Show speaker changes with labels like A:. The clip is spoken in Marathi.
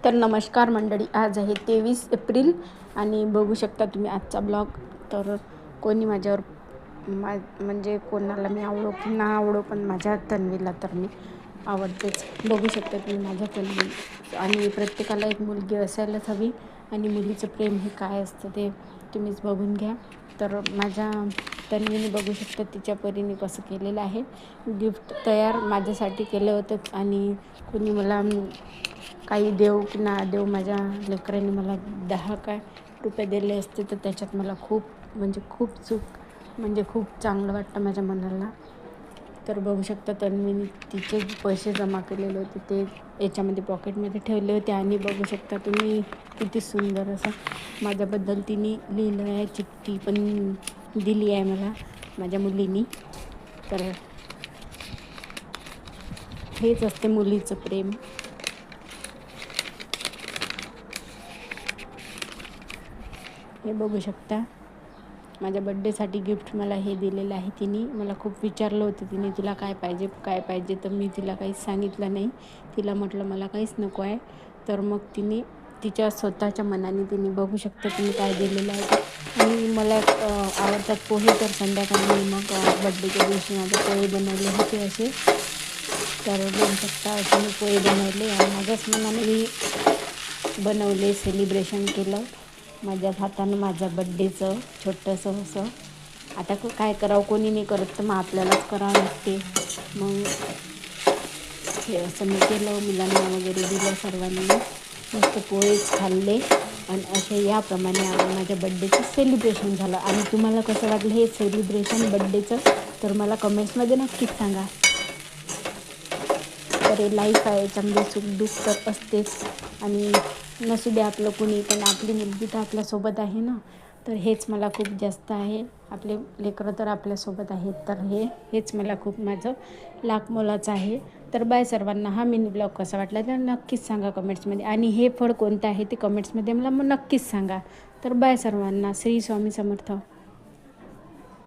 A: तर नमस्कार मंडळी, आज आहे 23 एप्रिल आणि बघू शकता तुम्ही आजचा ब्लॉग. तर कोणी माझ्यावर म्हणजे कोणाला मी आवडो की ना आवडो, पण माझ्या तन्वीला तर मी आवडतेच. बघू शकता तुम्ही माझ्या तन्वी. आणि प्रत्येकाला एक मुलगी असायलाच हवी आणि मुलीचं प्रेम हे काय असतं ते तुम्हीच बघून घ्या. तर माझ्या तन्वीने बघू शकता तिच्या परीने कसं केलेलं आहे. गिफ्ट तयार माझ्यासाठी केलं होतं आणि कोणी मला काही देव की ना देव, माझ्या लेकरांनी मला 10 काय रुपये दिले असते तर त्याच्यात मला खूप चांगलं वाटतं माझ्या मनाला. तर बघू शकता तन्वीने तिचे पैसे जमा केलेले होते ते याच्यामध्ये पॉकेटमध्ये ठेवले होते. आणि बघू शकता तुम्ही किती सुंदर असं माझ्याबद्दल तिने लिहिलं आहे. चिठ्ठी पण दिली आहे मला माझ्या मुलीनी. तर हेच असते मुलीचं प्रेम. हे बघू शकता माझ्या बड्डेसाठी गिफ्ट मला हे दिलेलं आहे. तिने मला खूप विचारलं होतं, तिने तुला काय पाहिजे तर मी तिला काहीच सांगितलं नाही. तिला म्हटलं मला काहीच नको आहे. तर मग तिने तिच्या स्वतःच्या मनाने तिने बघू शकता तुम्ही काय दिलेलं आहे. आणि मला आवडतात पोहे, तर संध्याकाळी मग बड्डेच्या दिवशी माझे पोहे बनवले होते असे. तर बघू शकता असे मी पोहे बनवले आणि माझ्याच मनाने मी बनवले, सेलिब्रेशन केलं माझ्या हातानं माझ्या बड्डेचं छोटंसं असं. आता काय करावं, कोणी नाही करत तर मग आपल्यालाच करावं लागते. मग हे असं मी केलं, मुलांना वगैरे दिलं, सर्वांनी मस्त पोहेच खाल्ले आणि असे याप्रमाणे माझ्या बड्डेचं सेलिब्रेशन झालं. आणि तुम्हाला कसं वाटलं हे सेलिब्रेशन बड्डेचं, तर मला कमेंट्समध्ये नक्कीच सांगा. तर हे लाईफ आहे, याच्यामध्ये सुखदुःख तर असतेच. आणि नसू दे आपलं कुणी, पण आपली मुलगी तर आपल्यासोबत आहे ना. तर हेच मला खूप जास्त आहे. आपले लेकरं तर आपल्यासोबत आहेत. तर हेच मला खूप माझं लाख मोलाचं आहे. तर बाय सर्वांना. हा मिनी ब्लॉग कसा वाटला तर नक्कीच सांगा कमेंट्समध्ये. आणि हे फळ कोणतं आहे ते कमेंट्समध्ये मला मग नक्कीच सांगा. तर बाय सर्वांना. श्री स्वामी समर्थ.